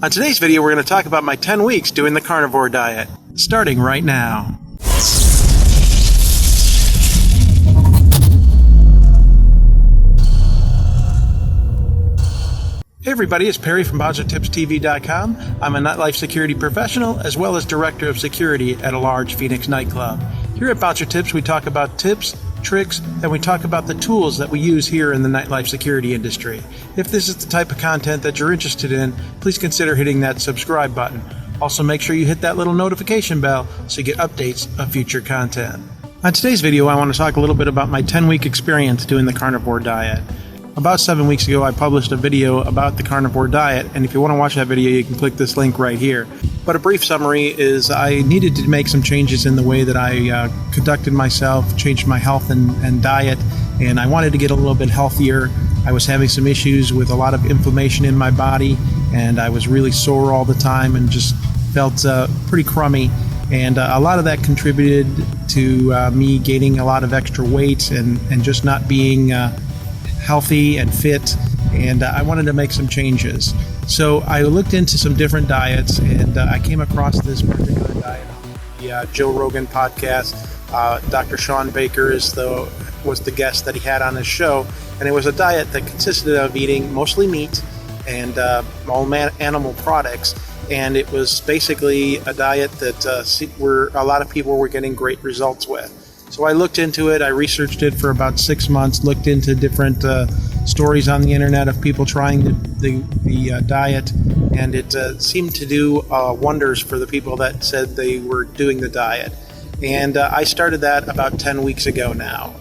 On today's video, we're going to talk about my 10 weeks doing the carnivore diet, starting right now. Hey everybody, it's Perry from BouncerTipsTV.com. I'm a nightlife security professional as well as director of security at a large Phoenix nightclub. Here at Bouncer Tips, we talk about tips, tricks, and we talk about the tools that we use here in the nightlife security industry. If this is the type of content that you're interested in, please consider hitting that subscribe button. Also, make sure you hit that little notification bell so you get updates of future content. On today's video, I want to talk a little bit about my 10-week experience doing the carnivore diet. About 7 weeks ago, I published a video about the carnivore diet, and if you want to watch that video, you can click this link right here. But a brief summary is I needed to make some changes in the way that I conducted myself, changed my health and diet, and I wanted to get a little bit healthier. I was having some issues with a lot of inflammation in my body, and I was really sore all the time and just felt pretty crummy. And a lot of that contributed to me gaining a lot of extra weight and just not being healthy and fit, and I wanted to make some changes. So I looked into some different diets, and I came across this particular diet on the Joe Rogan podcast. Dr. Sean Baker was the guest that he had on his show, and it was a diet that consisted of eating mostly meat and all animal products, and it was basically a diet that a lot of people were getting great results with. So I looked into it, I researched it for about 6 months, looked into different stories on the internet of people trying the diet, and it seemed to do wonders for the people that said they were doing the diet. And I started that about 10 weeks ago now.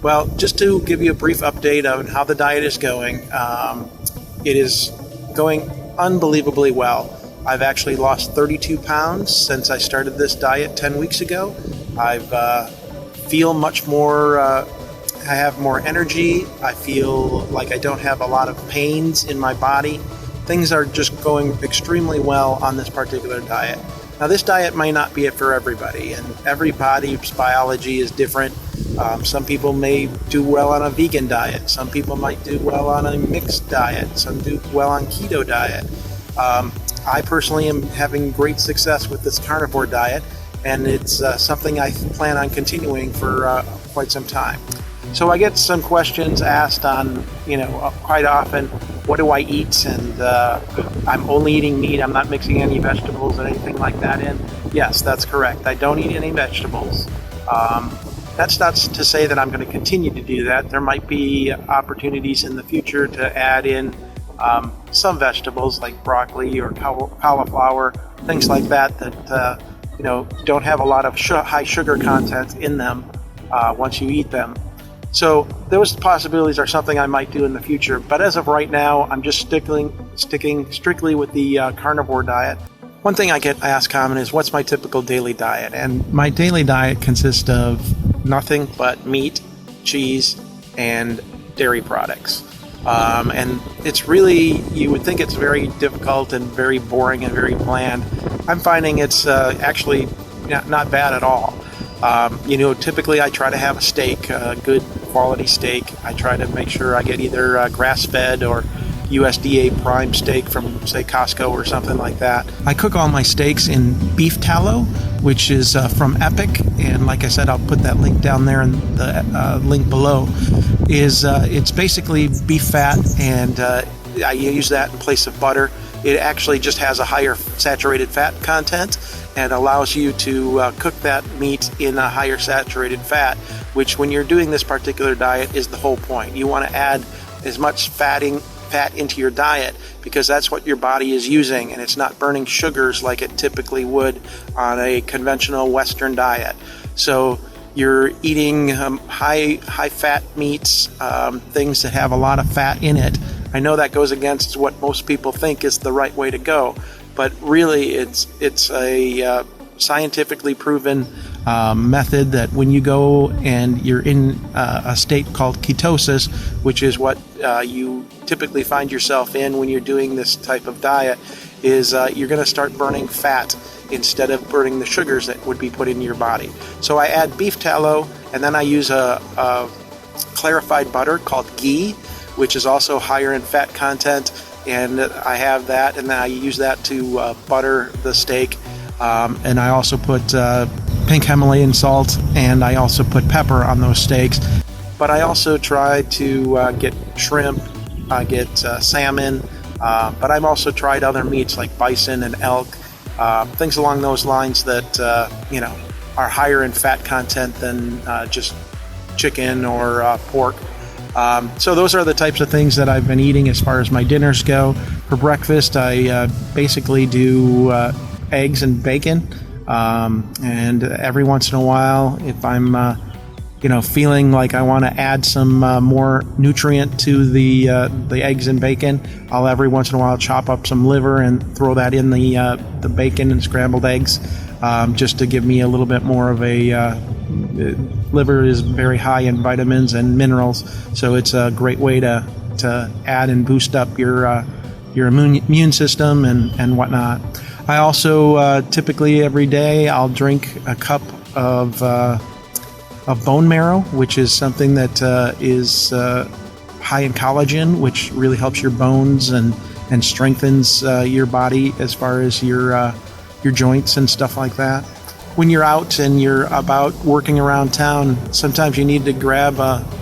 Well, just to give you a brief update on how the diet is going, it is going unbelievably well. I've actually lost 32 pounds since I started this diet 10 weeks ago. I've feel much more, I have more energy. I feel like I don't have a lot of pains in my body. Things are just going extremely well on this particular diet. Now, this diet may not be it for everybody, and everybody's biology is different. Some people may do well on a vegan diet. Some people might do well on a mixed diet. Some do well on keto diet. I personally am having great success with this carnivore diet, and it's something I plan on continuing for quite some time. So I get some questions asked on, quite often, what do I eat? And I'm only eating meat, I'm not mixing any vegetables or anything like that in. Yes, that's correct. I don't eat any vegetables. That's not to say that I'm going to continue to do that. There might be opportunities in the future to add in some vegetables like broccoli or cauliflower, things like that don't have a lot of high sugar content in them once you eat them. So those possibilities are something I might do in the future. But as of right now, I'm just sticking strictly with the carnivore diet. One thing I get asked common is, what's my typical daily diet? And my daily diet consists of nothing but meat, cheese, and dairy products. And it's really, you would think it's very difficult and very boring and very bland. I'm finding it's actually not bad at all. Typically I try to have a steak, a good quality steak. I try to make sure I get either grass-fed or USDA prime steak from, say, Costco or something like that. I cook all my steaks in beef tallow, which is from Epic, and like I said, I'll put that link down there in the link below. It's basically beef fat, and I use that in place of butter. It actually just has a higher saturated fat content and allows you to cook that meat in a higher saturated fat, which when you're doing this particular diet is the whole point. You want to add as much fat into your diet because that's what your body is using, and it's not burning sugars like it typically would on a conventional Western diet. So you're eating high fat meats, things that have a lot of fat in it. I know that goes against what most people think is the right way to go, but really it's a scientifically proven method that when you go and you're in a state called ketosis, which is what you typically find yourself in when you're doing this type of diet, is you're going to start burning fat instead of burning the sugars that would be put in your body. So I add beef tallow, and then I use a clarified butter called ghee, which is also higher in fat content. and I have that, and then I use that to butter the steak. And I also put pink Himalayan salt, and I also put pepper on those steaks. But I also try to get shrimp, get salmon, but I've also tried other meats like bison and elk, things along those lines that are higher in fat content than just chicken or pork. So those are the types of things that I've been eating as far as my dinners go. For breakfast, I basically do eggs and bacon, and every once in a while, if I'm feeling like I want to add some more nutrient to the eggs and bacon, I'll every once in a while chop up some liver and throw that in the bacon and scrambled eggs, just to give me a little bit more of a liver is very high in vitamins and minerals, so it's a great way to add and boost up your immune system and whatnot. I also typically every day I'll drink a cup of bone marrow, which is something that is high in collagen, which really helps your bones and strengthens your body as far as your joints and stuff like that. When you're out and you're about working around town, sometimes you need to grab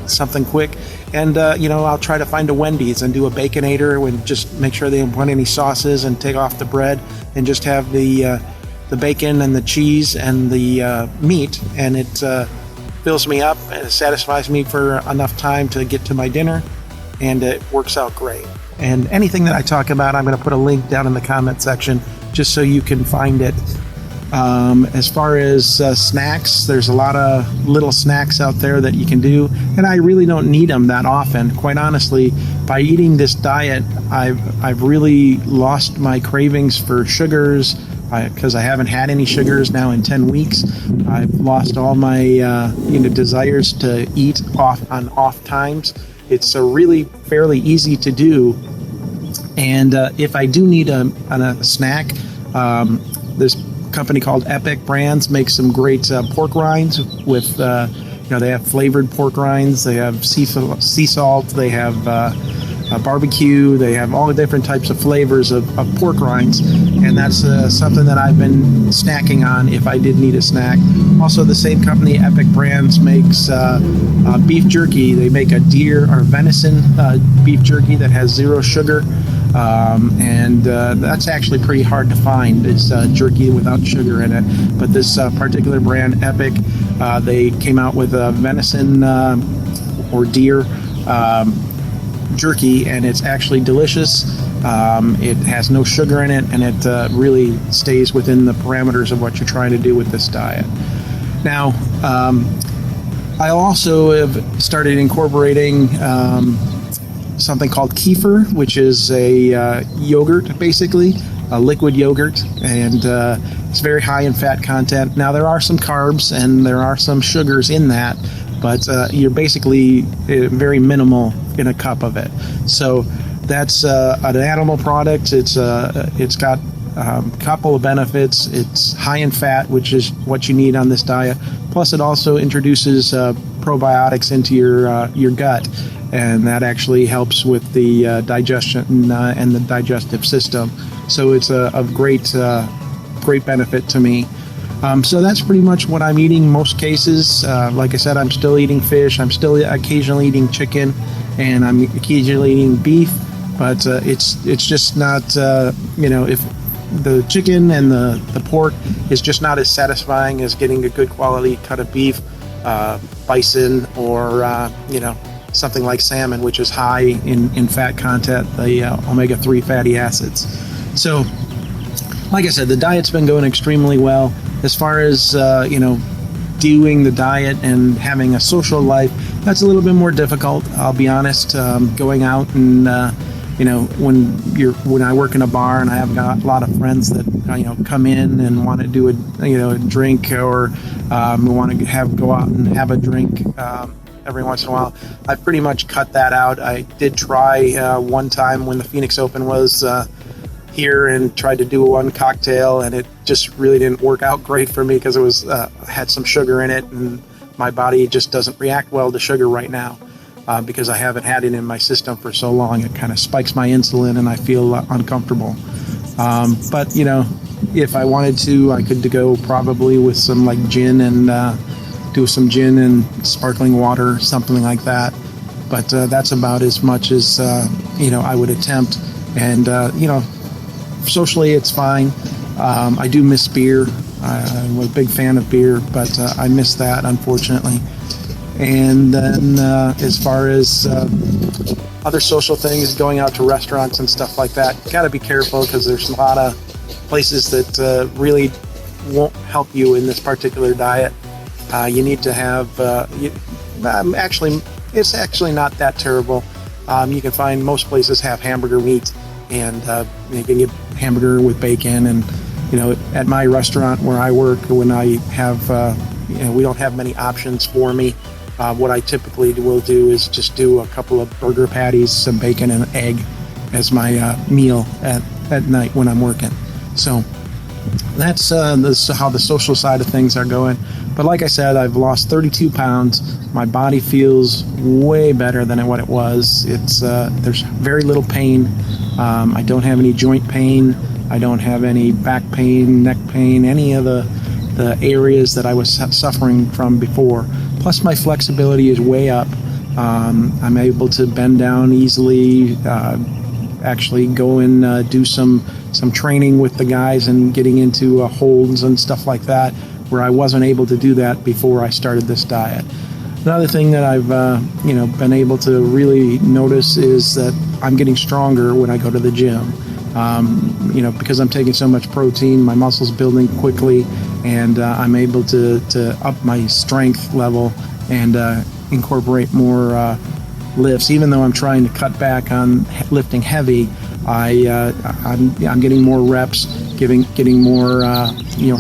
something quick, and I'll try to find a Wendy's and do a Baconator and just make sure they don't put any sauces and take off the bread and just have the bacon and the cheese and the meat, and it fills me up and it satisfies me for enough time to get to my dinner, and it works out great. And anything that I talk about, I'm going to put a link down in the comment section just so you can find it. As far as snacks, there's a lot of little snacks out there that you can do, and I really don't need them that often. Quite honestly, by eating this diet, I've really lost my cravings for sugars, because I haven't had any sugars now in 10 weeks. I've lost all my desires to eat off times. It's really fairly easy to do, and if I do need a snack, this company called Epic Brands makes some great pork rinds with they have flavored pork rinds, they have sea salt, they have barbecue, they have all the different types of flavors of pork rinds, and that's something that I've been snacking on if I did need a snack. Also, the same company, Epic Brands, makes beef jerky. They make a deer or venison beef jerky that has 0 sugar, and that's actually pretty hard to find. It's jerky without sugar in it, but this particular brand, Epic, they came out with a venison or deer jerky, and it's actually delicious. It has no sugar in it, and it really stays within the parameters of what you're trying to do with this diet. Now, I also have started incorporating something called kefir, which is a yogurt, basically a liquid yogurt, and it's very high in fat content. Now, there are some carbs and there are some sugars in that, but you're basically very minimal in a cup of it. So that's an animal product. It's got a couple of benefits. It's high in fat, which is what you need on this diet. Plus, it also introduces probiotics into your gut, and that actually helps with the digestion and the digestive system. So it's a great benefit to me. So that's pretty much what I'm eating most cases. Like I said, I'm still eating fish. I'm still occasionally eating chicken, and I'm occasionally eating beef. But it's just not, if the chicken and the pork is just not as satisfying as getting a good quality cut of beef, bison, or, something like salmon, which is high in fat content, the omega-3 fatty acids. So, like I said, the diet's been going extremely well. As far as, doing the diet and having a social life, that's a little bit more difficult, I'll be honest. Going out and, when I work in a bar and I have got a lot of friends that, come in and want to do a drink, or want to go out and have a drink every once in a while, I pretty much cut that out. I did try one time when the Phoenix Open was here and tried to do one cocktail, and it just really didn't work out great for me because it was had some sugar in it, and my body just doesn't react well to sugar right now. because I haven't had it in my system for so long. It kind of spikes my insulin and I feel uncomfortable. But, if I wanted to, I could go probably with some like gin and do some gin and sparkling water, something like that. But that's about as much as, I would attempt. And, socially it's fine. I do miss beer. I'm a big fan of beer, but I miss that, unfortunately. And then as far as other social things, going out to restaurants and stuff like that, got to be careful because there's a lot of places that really won't help you in this particular diet. You need to have, it's actually not that terrible. You can find most places have hamburger meat, and you can get hamburger with bacon. And, at my restaurant where I work, when I have, we don't have many options for me. What I typically will do is just do a couple of burger patties, some bacon, and an egg as my meal at night when I'm working. So that's how the social side of things are going. But like I said, I've lost 32 pounds. My body feels way better than what it was. There's very little pain. I don't have any joint pain. I don't have any back pain, neck pain, any of the areas that I was suffering from before. Plus, my flexibility is way up. I'm able to bend down easily, actually go and do some training with the guys and getting into holds and stuff like that, where I wasn't able to do that before I started this diet. Another thing that I've been able to really notice is that I'm getting stronger when I go to the gym. Because I'm taking so much protein, my muscles building quickly, and I'm able to up my strength level and incorporate more lifts. Even though I'm trying to cut back on lifting heavy, I'm getting more reps, getting more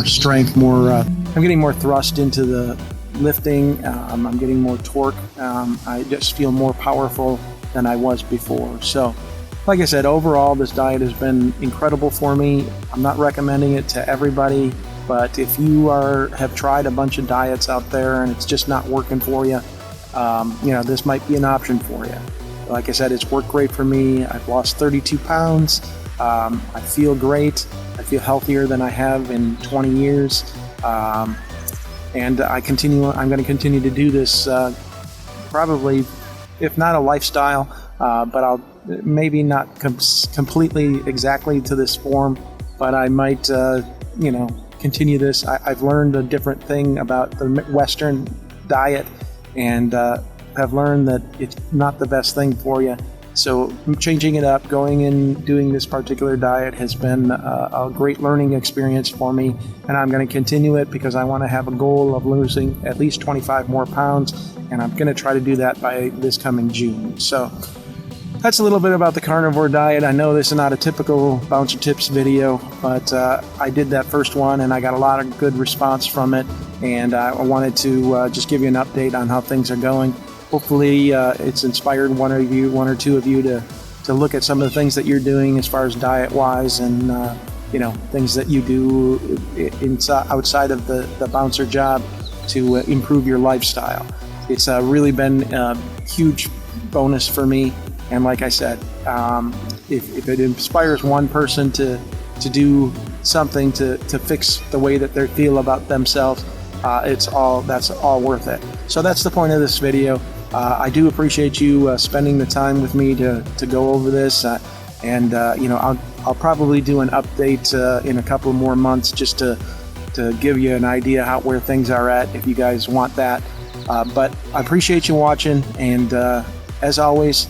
strength, I'm getting more thrust into the lifting. I'm getting more torque. I just feel more powerful than I was before. So, like I said, overall, this diet has been incredible for me. I'm not recommending it to everybody, but if you have tried a bunch of diets out there and it's just not working for you, this might be an option for you. Like I said, it's worked great for me. I've lost 32 pounds. I feel great. I feel healthier than I have in 20 years. And I'm going to continue to do this, probably, if not a lifestyle, but I'll maybe not completely exactly to this form, but I might, continue this. I've learned a different thing about the Western diet, and have learned that it's not the best thing for you. So changing it up, going and doing this particular diet has been a great learning experience for me, and I'm going to continue it because I want to have a goal of losing at least 25 more pounds, and I'm going to try to do that by this coming June. So that's a little bit about the carnivore diet. I know this is not a typical BouncerTips video, but I did that first one and I got a lot of good response from it, and I wanted to just give you an update on how things are going. Hopefully it's inspired one or two of you to look at some of the things that you're doing as far as diet-wise, and things that you do outside of the bouncer job to improve your lifestyle. It's really been a huge bonus for me. And like I said, if it inspires one person to do something to fix the way that they feel about themselves, that's all worth it. So that's the point of this video. I do appreciate you spending the time with me to go over this, and I'll probably do an update in a couple more months just to give you an idea where things are at, if you guys want that. But I appreciate you watching, and as always,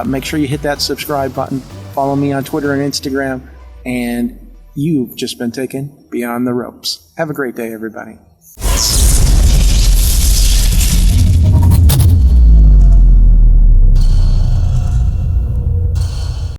make sure you hit that subscribe button. Follow me on Twitter and Instagram, and you've just been taken beyond the ropes. Have a great day, everybody.